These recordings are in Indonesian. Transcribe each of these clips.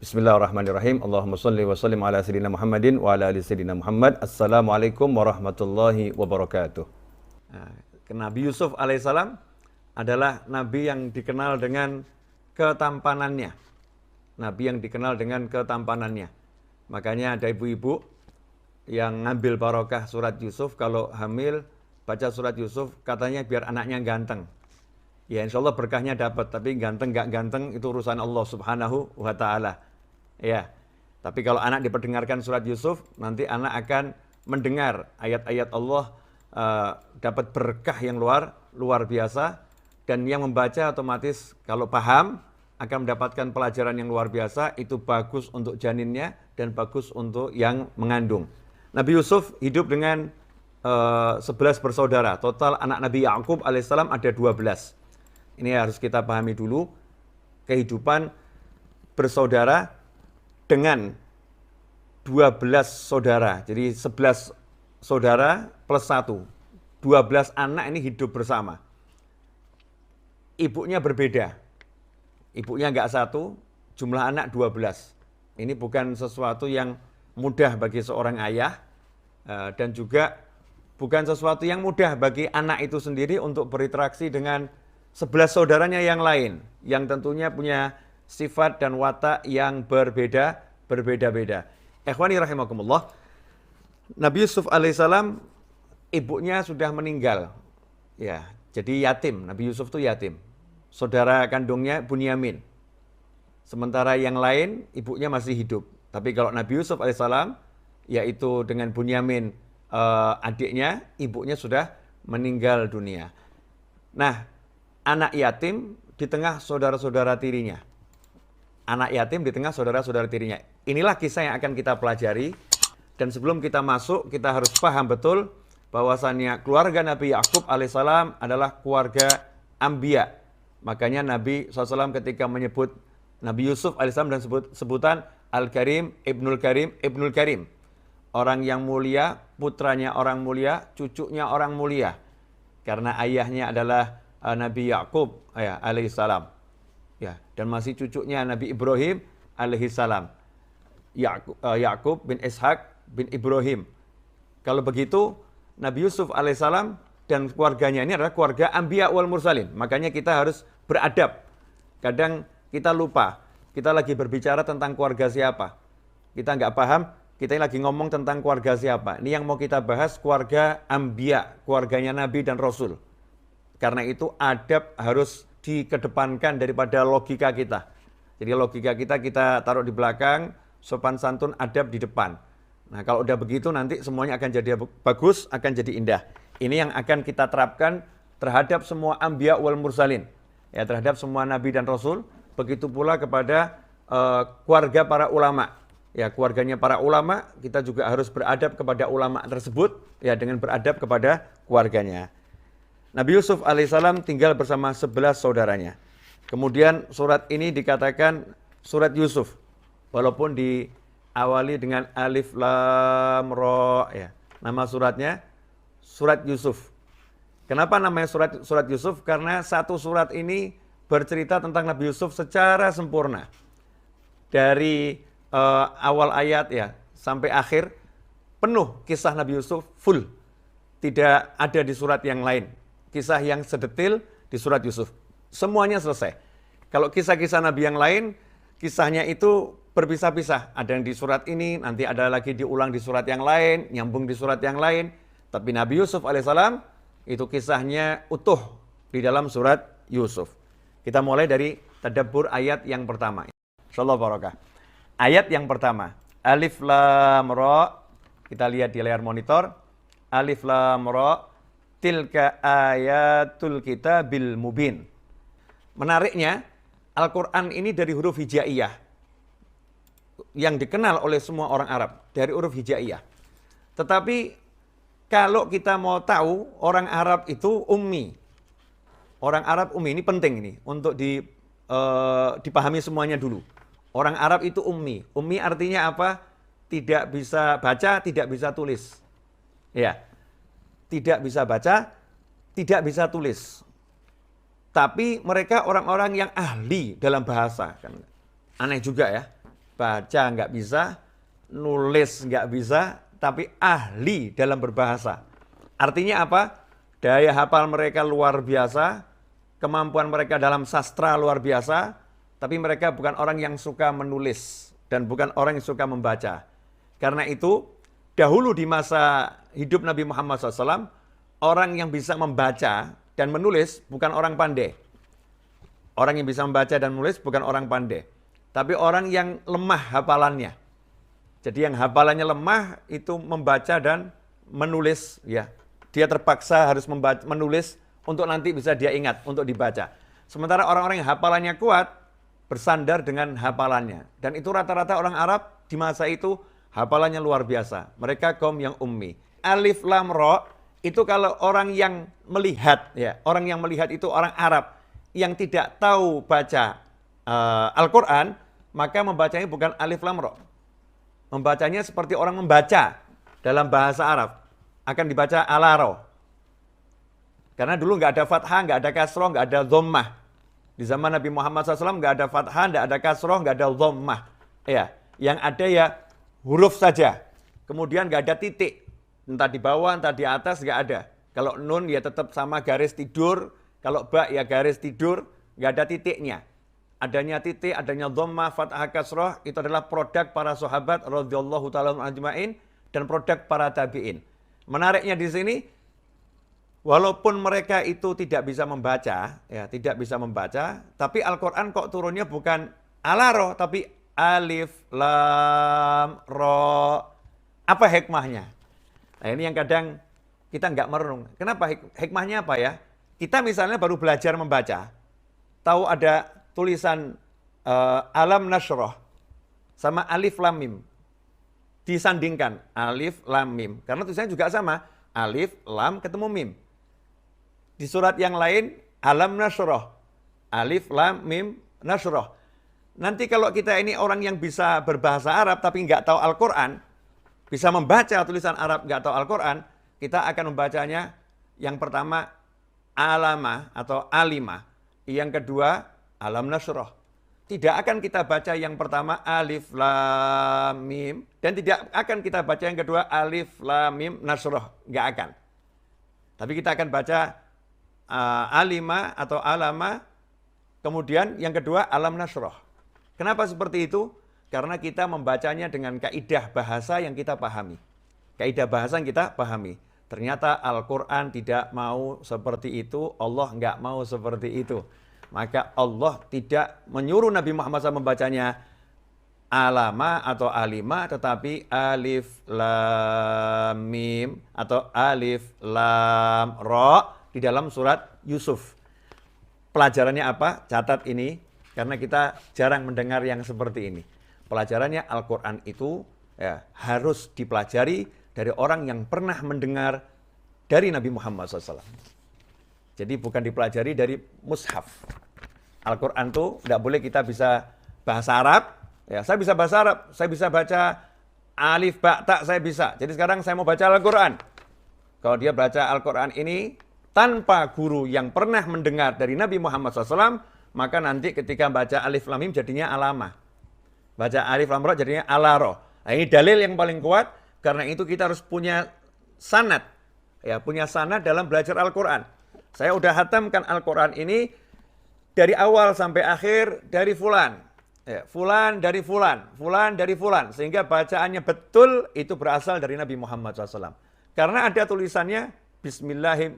Bismillahirrahmanirrahim. Allahumma salli wa sallim ala sayyidina Muhammadin wa ala ali sayyidina Muhammad. Assalamualaikum warahmatullahi wabarakatuh. Nah, Nabi Yusuf alaihissalam adalah nabi yang dikenal dengan ketampanannya. Nabi yang dikenal dengan ketampanannya. Makanya ada ibu-ibu yang ngambil barokah surat Yusuf, kalau hamil baca surat Yusuf katanya biar anaknya ganteng. Ya insya Allah berkahnya dapat, tapi ganteng gak ganteng itu urusan Allah subhanahu wa ta'ala. Ya, tapi kalau anak diperdengarkan surat Yusuf, nanti anak akan mendengar ayat-ayat Allah, dapat berkah yang luar biasa, dan yang membaca otomatis kalau paham akan mendapatkan pelajaran yang luar biasa. Itu bagus untuk janinnya dan bagus untuk yang mengandung. Nabi Yusuf hidup dengan 11 bersaudara. Total anak Nabi Yakub alaihissalam ada 12. Ini harus kita pahami dulu kehidupan bersaudara dengan 12 saudara. Jadi 11 saudara plus 1. 12 anak ini hidup bersama. Ibunya berbeda. Ibunya enggak satu, jumlah anak 12. Ini bukan sesuatu yang mudah bagi seorang ayah, dan juga bukan sesuatu yang mudah bagi anak itu sendiri untuk berinteraksi dengan 11 saudaranya yang lain, yang tentunya punya sifat dan watak yang berbeda-beda. Ikhwani rahimakumullah, Nabi Yusuf alaihissalam ibunya sudah meninggal. Ya, jadi yatim. Nabi Yusuf itu yatim. Saudara kandungnya Bunyamin. Sementara yang lain ibunya masih hidup. Tapi kalau Nabi Yusuf alaihissalam, yaitu dengan Bunyamin adiknya, ibunya sudah meninggal dunia. Nah, anak yatim di tengah saudara-saudara tirinya. Anak yatim di tengah saudara-saudara tirinya. Inilah kisah yang akan kita pelajari. Dan sebelum kita masuk, kita harus paham betul bahwasannya keluarga Nabi Yakub alaihissalam adalah keluarga Anbiya. Makanya Nabi SAW ketika menyebut Nabi Yusuf alaihissalam dan sebutan Al-Karim, Ibnul Karim, Ibnul Karim. Orang yang mulia, putranya orang mulia, cucunya orang mulia. Karena ayahnya adalah Nabi Yakub alaihissalam, ya, dan masih cucunya Nabi Ibrahim alaihissalam, Yakub bin Ishak bin Ibrahim. Kalau begitu Nabi Yusuf alaihissalam dan keluarganya ini adalah keluarga Anbiya wal Mursalin. Makanya kita harus beradab. Kadang kita lupa, kita lagi berbicara tentang keluarga siapa, kita nggak paham, kita lagi ngomong tentang keluarga siapa. Ini yang mau kita bahas keluarga Anbiya, keluarganya Nabi dan Rasul. Karena itu adab harus dikedepankan daripada logika kita. Jadi logika kita taruh di belakang, sopan santun adab di depan. Nah kalau udah begitu nanti semuanya akan jadi bagus, akan jadi indah. Ini yang akan kita terapkan terhadap semua Anbiya wal Mursalin. Ya, terhadap semua Nabi dan Rasul. Begitu pula kepada keluarga para ulama. Ya, keluarganya para ulama, kita juga harus beradab kepada ulama tersebut, ya, dengan beradab kepada keluarganya. Nabi Yusuf alaihissalam tinggal bersama 11 saudaranya. Kemudian surat ini dikatakan surat Yusuf. Walaupun diawali dengan alif lam ra, ya. Nama suratnya surat Yusuf. Kenapa namanya surat Yusuf? Karena satu surat ini bercerita tentang Nabi Yusuf secara sempurna. Dari awal ayat ya sampai akhir penuh kisah Nabi Yusuf, full. Tidak ada di surat yang lain kisah yang sedetil di surat Yusuf. Semuanya selesai. Kalau kisah-kisah Nabi yang lain, kisahnya itu berpisah-pisah. Ada yang di surat ini, nanti ada lagi diulang di surat yang lain, nyambung di surat yang lain. Tapi Nabi Yusuf alaihissalam, itu kisahnya utuh di dalam surat Yusuf. Kita mulai dari tadabbur ayat yang pertama. Insyaallah barakah. Ayat yang pertama, alif lam ra. Kita lihat di layar monitor. Alif lam ra. Tilka ayatul kitabil mubin. Menariknya, Al-Quran ini dari huruf hijaiyah. Yang dikenal oleh semua orang Arab. Dari huruf hijaiyah. Tetapi, kalau kita mau tahu, orang Arab itu ummi. Orang Arab ummi, ini penting ini. Untuk dipahami semuanya dulu. Orang Arab itu ummi. Ummi artinya apa? Tidak bisa baca, tidak bisa tulis. Ya. Tidak bisa baca, tidak bisa tulis. Tapi mereka orang-orang yang ahli dalam bahasa. Kan aneh juga ya. baca nggak bisa, nulis nggak bisa, tapi ahli dalam berbahasa. Artinya apa? Daya hafal mereka luar biasa, kemampuan mereka dalam sastra luar biasa, tapi mereka bukan orang yang suka menulis dan bukan orang yang suka membaca. Karena itu, dahulu di masa hidup Nabi Muhammad SAW, orang yang bisa membaca dan menulis bukan orang pandai. Orang yang bisa membaca dan menulis bukan orang pandai, tapi orang yang lemah hafalannya. Jadi yang hafalannya lemah itu membaca dan menulis, ya. Dia terpaksa harus menulis untuk nanti bisa dia ingat, untuk dibaca. Sementara orang-orang yang hafalannya kuat, bersandar dengan hafalannya. Dan itu rata-rata orang Arab di masa itu hafalannya luar biasa. Mereka kaum yang ummi. Alif lam ra itu kalau orang yang melihat, ya, orang yang melihat itu orang Arab yang tidak tahu baca Al-Quran, maka membacanya bukan alif lam ra. Membacanya seperti orang membaca dalam bahasa Arab. Akan dibaca alaro. Karena dulu nggak ada fathah, nggak ada kasroh, nggak ada dhammah. Di zaman Nabi Muhammad SAW nggak ada fathah, nggak ada kasroh, nggak ada dhammah. Ya, yang ada ya huruf saja. Kemudian nggak ada titik. Entah di bawah, entah di atas, nggak ada. Kalau nun ya tetap sama garis tidur. Kalau ba ya garis tidur, nggak ada titiknya. Adanya titik, adanya dhammah, fathah, kasroh, itu adalah produk para sahabat radhiyallahu ta'ala ajma'in dan produk para tabi'in. Menariknya di sini, walaupun mereka itu tidak bisa membaca, ya tidak bisa membaca, tapi Al-Quran kok turunnya bukan alaro, tapi alif, lam, ro. Apa hikmahnya? Nah ini yang kadang kita nggak merenung. Kenapa hikmahnya apa ya? Kita misalnya baru belajar membaca, tahu ada tulisan alam nasroh sama alif lam mim. Disandingkan alif lam mim. Karena tulisannya juga sama, alif lam ketemu mim. Di surat yang lain alam nasroh, alif lam mim nasroh. Nanti kalau kita ini orang yang bisa berbahasa Arab tapi nggak tahu Al-Quran, bisa membaca tulisan Arab nggak tahu Al-Quran, kita akan membacanya yang pertama alama atau alima, yang kedua alam nasroh. Tidak akan kita baca yang pertama alif lam mim dan tidak akan kita baca yang kedua alif lam mim nasroh, nggak akan. Tapi kita akan baca alima atau alama, kemudian yang kedua alam nasroh. Kenapa seperti itu? Karena kita membacanya dengan kaidah bahasa yang kita pahami. Kaidah bahasa yang kita pahami. Ternyata Al-Quran tidak mau seperti itu, Allah nggak mau seperti itu. Maka Allah tidak menyuruh Nabi Muhammad SAW membacanya alama atau alima, tetapi alif lam mim atau alif lam ra di dalam surat Yusuf. Pelajarannya apa? Catat ini, karena kita jarang mendengar yang seperti ini. Pelajarannya Al-Quran itu ya, harus dipelajari dari orang yang pernah mendengar dari Nabi Muhammad SAW. Jadi bukan dipelajari dari mushaf. Al-Quran itu tidak boleh kita bisa bahasa Arab. Ya, saya bisa bahasa Arab, saya bisa baca alif, ba, ta, saya bisa. Jadi sekarang saya mau baca Al-Quran. Kalau dia baca Al-Quran ini tanpa guru yang pernah mendengar dari Nabi Muhammad SAW, maka nanti ketika baca alif lam mim jadinya alama. Baca alif lam ra jadinya alaro. Nah ini dalil yang paling kuat, karena itu kita harus punya sanad. Ya, punya sanad dalam belajar Al-Quran. Saya udah hatamkan Al-Quran ini dari awal sampai akhir dari fulan. Ya, fulan dari fulan, fulan dari fulan. Sehingga bacaannya betul itu berasal dari Nabi Muhammad SAW. Karena ada tulisannya Bismillahi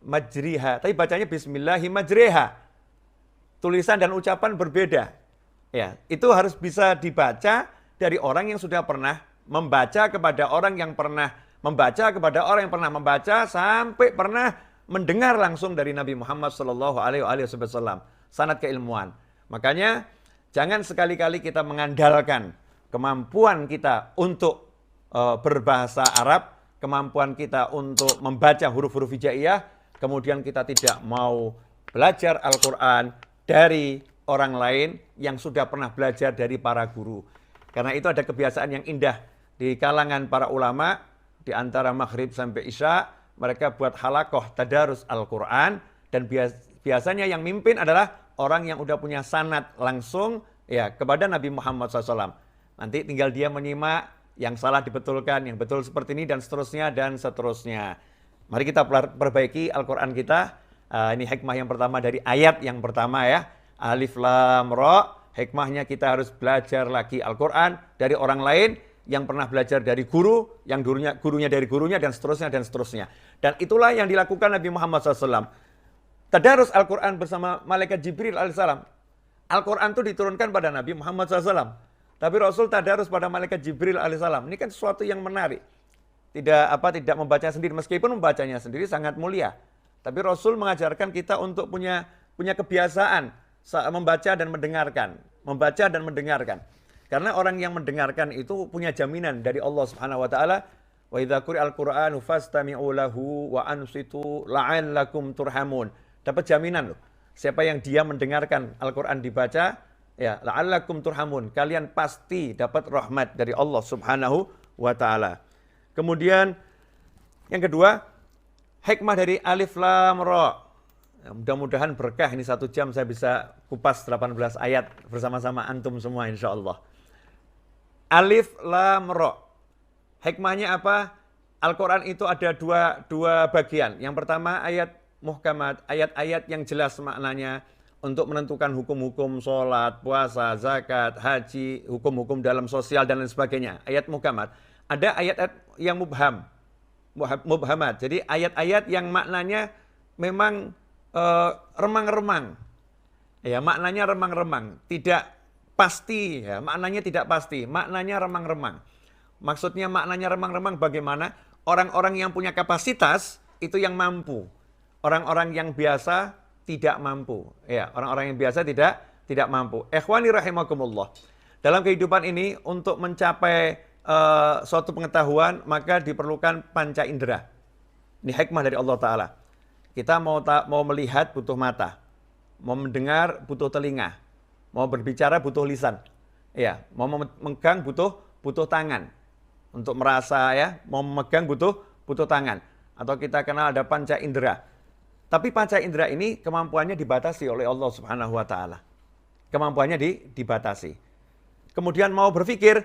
majriha. Tapi bacanya Bismillahi majriha. Tulisan dan ucapan berbeda. Ya, itu harus bisa dibaca dari orang yang sudah pernah membaca kepada orang yang pernah membaca kepada orang yang pernah membaca sampai pernah mendengar langsung dari Nabi Muhammad SAW. Sanad keilmuan. Makanya jangan sekali-kali kita mengandalkan kemampuan kita untuk berbahasa Arab, kemampuan kita untuk membaca huruf-huruf hijaiyah, kemudian kita tidak mau belajar Al-Quran dari orang lain yang sudah pernah belajar dari para guru. Karena itu ada kebiasaan yang indah di kalangan para ulama, di antara maghrib sampai isya, mereka buat halakoh tadarus Al-Quran, dan biasanya yang mimpin adalah orang yang udah punya sanad langsung ya kepada Nabi Muhammad SAW. Nanti tinggal dia menyimak, yang salah dibetulkan, yang betul seperti ini, dan seterusnya, dan seterusnya. Mari kita perbaiki Al-Quran kita. Ini hikmah yang pertama dari ayat yang pertama ya. Alif Lam Ra. Hikmahnya kita harus belajar lagi Al-Quran dari orang lain, yang pernah belajar dari guru, yang gurunya dari gurunya, dan seterusnya, dan seterusnya. Dan itulah yang dilakukan Nabi Muhammad SAW. Tadarus Al-Quran bersama malaikat Jibril alaihissalam. Al-Quran itu diturunkan pada Nabi Muhammad SAW. Tapi Rasul tadarus pada malaikat Jibril alaihissalam. Ini kan sesuatu yang menarik. Tidak membaca sendiri, meskipun membacanya sendiri sangat mulia. Tapi Rasul mengajarkan kita untuk punya kebiasaan membaca dan mendengarkan. Membaca dan mendengarkan. Karena orang yang mendengarkan itu punya jaminan dari Allah Subhanahu wa taala, wa idza quri'al Qur'anu fastami'u lahu wa ansitu la'allakum turhamun. Dapat jaminan loh. Siapa yang dia mendengarkan Al-Qur'an dibaca, ya, la'allakum turhamun. Kalian pasti dapat rahmat dari Allah Subhanahu wa taala. Kemudian yang kedua, hikmah dari Alif Lam Ra. Ya, mudah-mudahan berkah, ini 1 jam saya bisa kupas 18 ayat bersama-sama antum semua insyaallah. Alif Lam Ra. Hikmahnya apa? Al-Quran itu ada dua bagian. Yang pertama ayat muhkamat, ayat-ayat yang jelas maknanya untuk menentukan hukum-hukum sholat, puasa, zakat, haji, hukum-hukum dalam sosial dan lain sebagainya. Ayat muhkamat. Ada ayat-ayat yang mubhamat. Jadi ayat-ayat yang maknanya memang remang-remang. Ya, maknanya remang-remang. Tidak pasti, ya, maknanya tidak pasti, maknanya remang-remang. Maksudnya maknanya remang-remang bagaimana? Orang-orang yang punya kapasitas itu yang mampu. Orang-orang yang biasa tidak mampu. Ya, orang-orang yang biasa tidak mampu. Ikhwani rahimakumullah. Dalam kehidupan ini untuk mencapai suatu pengetahuan maka diperlukan panca indera. Ini hikmah dari Allah Ta'ala. Kita mau melihat butuh mata, mau mendengar butuh telinga, mau berbicara butuh lisan, ya, mau memegang butuh tangan, untuk merasa ya, mau memegang butuh tangan, atau kita kenal ada panca indera. Tapi panca indera ini kemampuannya dibatasi oleh Allah Subhanahu Wa Taala, kemampuannya dibatasi. Kemudian mau berpikir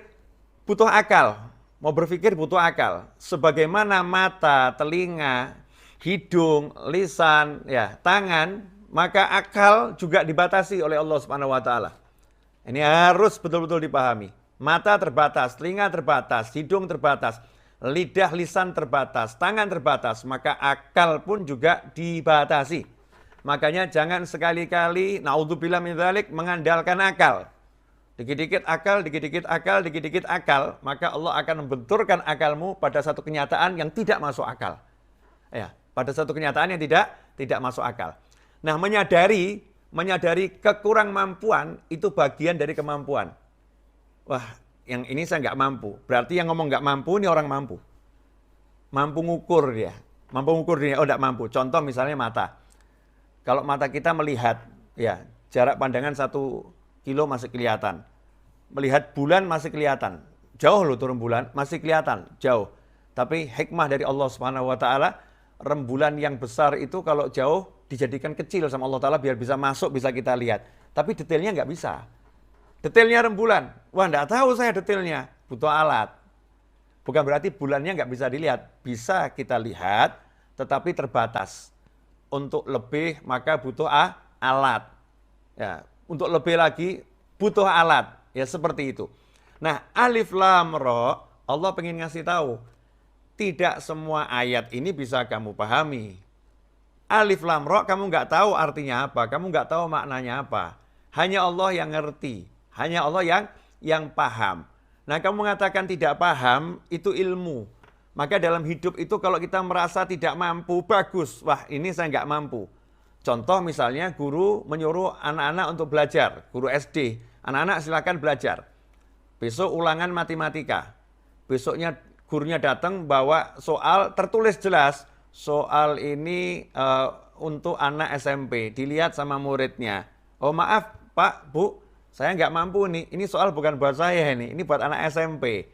butuh akal, mau berpikir butuh akal. Sebagaimana mata, telinga, hidung, lisan, ya, tangan, maka akal juga dibatasi oleh Allah Subhanahu wa taala. Ini harus betul-betul dipahami. Mata terbatas, telinga terbatas, hidung terbatas, lidah, lisan terbatas, tangan terbatas, maka akal pun juga dibatasi. Makanya jangan sekali-kali naudzubillah min dzalik mengandalkan akal. Dikit-dikit akal, dikit-dikit akal, dikit-dikit akal, maka Allah akan membenturkan akalmu pada satu kenyataan yang tidak masuk akal. Ya, pada satu kenyataan yang tidak masuk akal. Nah, menyadari kekurangmampuan itu bagian dari kemampuan. Wah, yang ini saya nggak mampu. Berarti yang ngomong nggak mampu ini orang mampu. Mampu ngukur dia. Mampu ngukur dia, oh nggak mampu. Contoh misalnya mata. Kalau mata kita melihat, ya jarak pandangan 1 kilo masih kelihatan. Melihat bulan masih kelihatan. Jauh loh turun bulan, masih kelihatan, jauh. Tapi hikmah dari Allah Subhanahu wa taala, rembulan yang besar itu kalau jauh dijadikan kecil sama Allah Ta'ala biar bisa masuk, bisa kita lihat. Tapi detailnya nggak bisa. Detailnya rembulan. Wah, nggak tahu saya detailnya. Butuh alat. Bukan berarti bulannya nggak bisa dilihat. Bisa kita lihat, tetapi terbatas. Untuk lebih, maka butuh alat. Ya, untuk lebih lagi, butuh alat. Ya, seperti itu. Nah, Alif Lam Ra, Allah pengen ngasih tahu. Tidak semua ayat ini bisa kamu pahami. Alif Lam Ra kamu nggak tahu artinya apa, kamu nggak tahu maknanya apa. Hanya Allah yang ngerti, hanya Allah yang paham. Nah, kamu mengatakan tidak paham, itu ilmu. Maka dalam hidup itu kalau kita merasa tidak mampu, bagus. Wah, ini saya nggak mampu. Contoh misalnya guru menyuruh anak-anak untuk belajar, guru SD. Anak-anak silakan belajar. Besok ulangan matematika. Besoknya gurunya datang bawa soal tertulis jelas. Soal ini untuk anak SMP, dilihat sama muridnya. Oh maaf Pak, Bu, saya nggak mampu nih. Ini soal bukan buat saya ini buat anak SMP.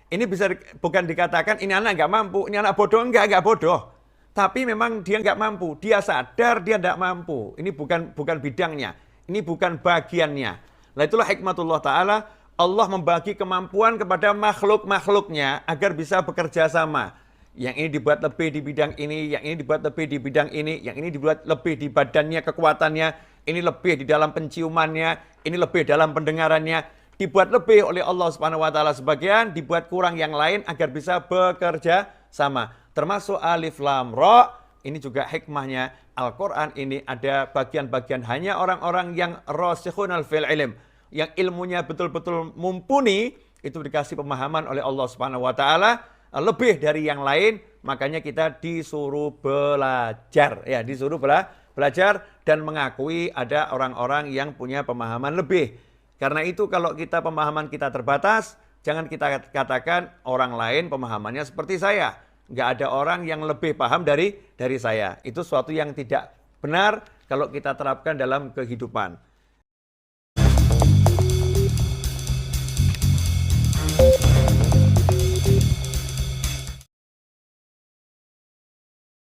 Ini bisa bukan dikatakan ini anak nggak mampu, ini anak bodoh, nggak bodoh. Tapi memang dia nggak mampu, dia sadar dia nggak mampu. Ini bukan bidangnya, ini bukan bagiannya. Nah itulah hikmatullah ta'ala, Allah membagi kemampuan kepada makhluk-makhluknya agar bisa bekerja sama. Yang ini dibuat lebih di bidang ini, yang ini dibuat lebih di bidang ini, yang ini dibuat lebih di badannya, kekuatannya, ini lebih di dalam penciumannya, ini lebih dalam pendengarannya. Dibuat lebih oleh Allah Subhanahu wa taala sebagian, dibuat kurang yang lain agar bisa bekerja sama. Termasuk alif lam ra, ini juga hikmahnya Al-Qur'an ini ada bagian-bagian hanya orang-orang yang rasikhunal fil ilm, yang ilmunya betul-betul mumpuni, itu dikasih pemahaman oleh Allah Subhanahu wa taala lebih dari yang lain, makanya kita disuruh belajar, ya, disuruh belajar dan mengakui ada orang-orang yang punya pemahaman lebih. Karena itu kalau kita pemahaman kita terbatas, jangan kita katakan orang lain pemahamannya seperti saya. Nggak ada orang yang lebih paham dari saya. Itu suatu yang tidak benar kalau kita terapkan dalam kehidupan.